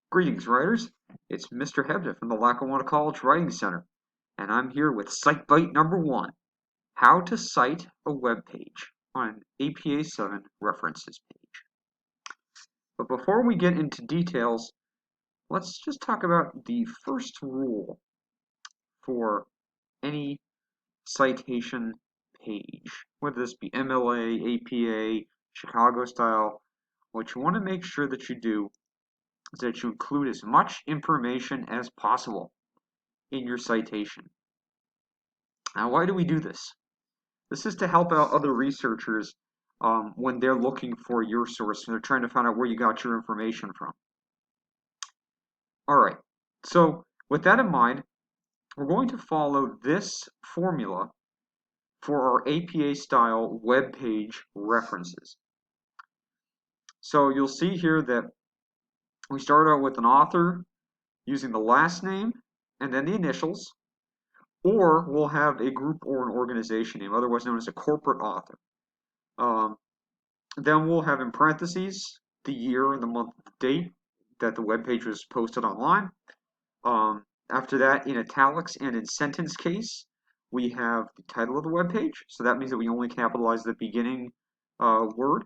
Greetings, writers. It's Mr. Hebda from the Lackawanna College Writing Center, and I'm here with Cite Byte number 1, how to cite a web page on an APA 7 references page. But before we get into details, let's just talk about the first rule for any citation page, whether this be MLA, APA, Chicago style. What you want to make sure that you do is that you include as much information as possible in your citation. Now, why do we do this? This is to help out other researchers when they're looking for your source and they're trying to find out where you got your information from. All right, so with that in mind, we're going to follow this formula for our APA style web page references. So you'll see here that we start out with an author using the last name and then the initials, or we'll have a group or an organization name, otherwise known as a corporate author. Then we'll have in parentheses the year and the month and the date that the web page was posted online. After that, in italics and in sentence case, we have the title of the web page. So that means that we only capitalize the beginning word.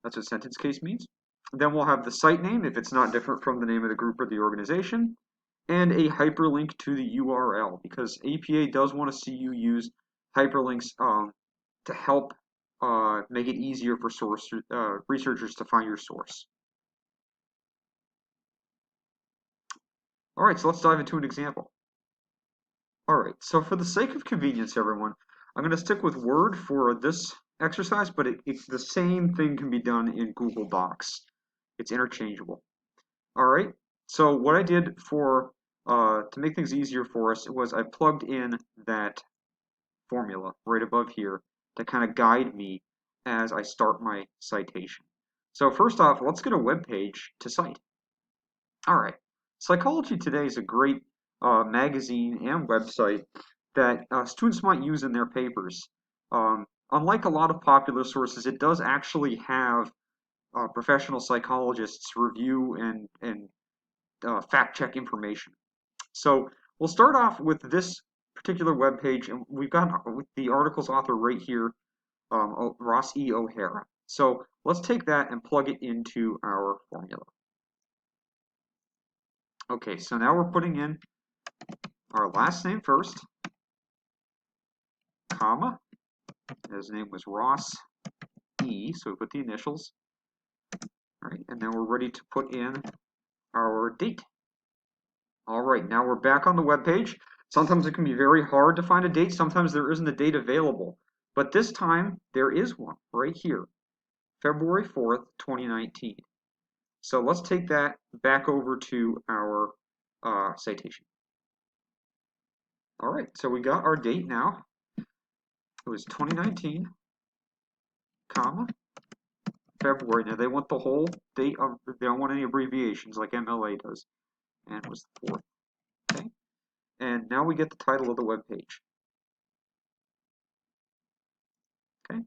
That's what sentence case means. Then we'll have the site name if it's not different from the name of the group or the organization, and a hyperlink to the URL, because APA does want to see you use hyperlinks to help make it easier for researchers to find your source. All right, so let's dive into an example. All right, so for the sake of convenience, everyone, I'm going to stick with Word for this exercise, but the same thing can be done in Google Docs. It's interchangeable. All right, so what I did for to make things easier for us was I plugged in that formula right above here to kind of guide me as I start my citation. So first off, let's get a web page to cite. All right, Psychology Today is a great magazine and website that students might use in their papers. Unlike a lot of popular sources, it does actually have professional psychologists review and fact check information. So we'll start off with this particular web page, and we've got the article's author right here, Ross E. O'Hara. So let's take that and plug it into our formula. Okay, so now we're putting in our last name first, comma. His name was Ross E, so we put the initials. All right, and then we're ready to put in our date. All right, now we're back on the web page. Sometimes it can be very hard to find a date. Sometimes there isn't a date available. But this time, there is one right here, February 4th, 2019. So let's take that back over to our citation. All right, so we got our date now. It was 2019, comma, February. Now they want the whole date of, they don't want any abbreviations like MLA does. And it was the 4th. Okay. And now we get the title of the web page. Okay.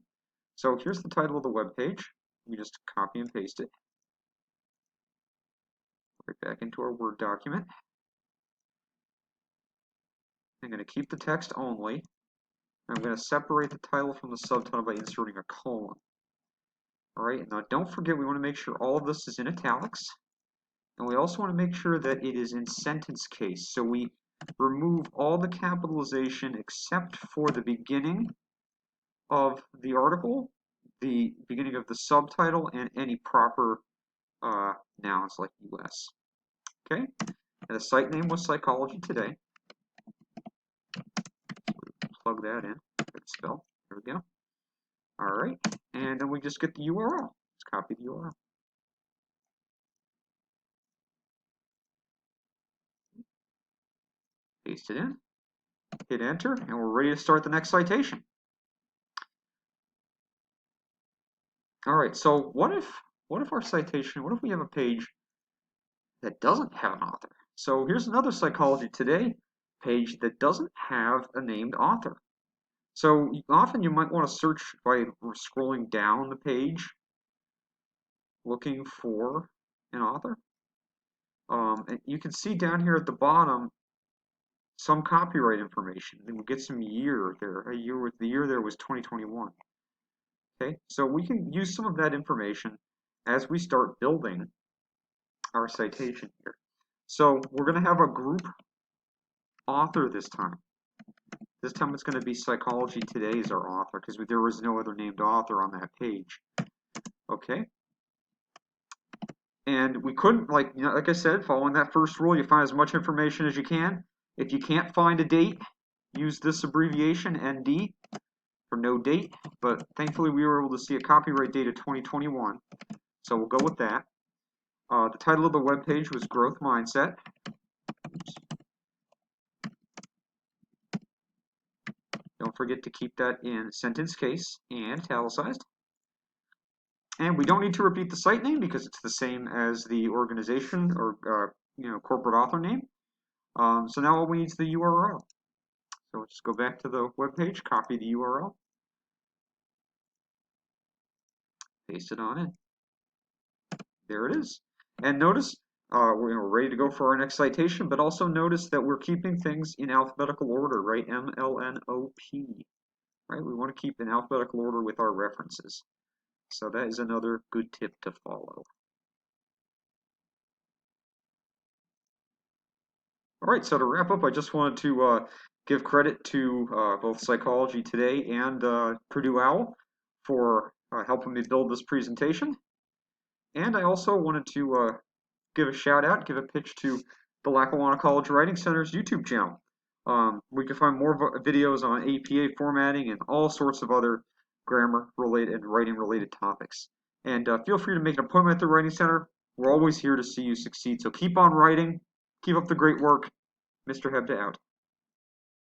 So here's the title of the web page. We just copy and paste it right back into our Word document. I'm going to keep the text only. I'm going to separate the title from the subtitle by inserting a colon. All right, now don't forget we want to make sure all of this is in italics. And we also want to make sure that it is in sentence case. So we remove all the capitalization except for the beginning of the article, the beginning of the subtitle, and any proper nouns like US. Okay, and the site name was Psychology Today. Plug that in. Good spell. There we go. All right, and then we just get the URL. Let's copy the URL. Paste it in. Hit enter, and we're ready to start the next citation. All right, so what if our citation, what if we have a page that doesn't have an author? So here's another Psychology Today page that doesn't have a named author. So often you might want to search by scrolling down the page looking for an author. And you can see down here at the bottom some copyright information. Then we'll get some year there. The year there was 2021. Okay, so we can use some of that information as we start building our citation here. So we're going to have a group author this time. This time it's going to be Psychology Today is our author because there was no other named author on that page. Okay. And we couldn't, like I said, following that first rule, you find as much information as you can. If you can't find a date, use this abbreviation, ND, for no date. But thankfully, we were able to see a copyright date of 2021. So we'll go with that. The title of the web page was Growth Mindset. Oops. Don't forget to keep that in sentence case and italicized. And we don't need to repeat the site name because it's the same as the organization or corporate author name. So now all we need is the URL. So we'll just go back to the web page, copy the URL, paste it on in. There it is. And notice we're ready to go for our next citation, but also notice that we're keeping things in alphabetical order, right? MLNOP, right? We want to keep in alphabetical order with our references. So that is another good tip to follow. All right, so to wrap up, I just wanted to give credit to both Psychology Today and Purdue OWL for helping me build this presentation. And I also wanted to give a shout out, give a pitch to the Lackawanna College Writing Center's YouTube channel. We can find more videos on APA formatting and all sorts of other grammar related and writing related topics. And feel free to make an appointment at the Writing Center. We're always here to see you succeed. So keep on writing, keep up the great work. Mr. Hebda out.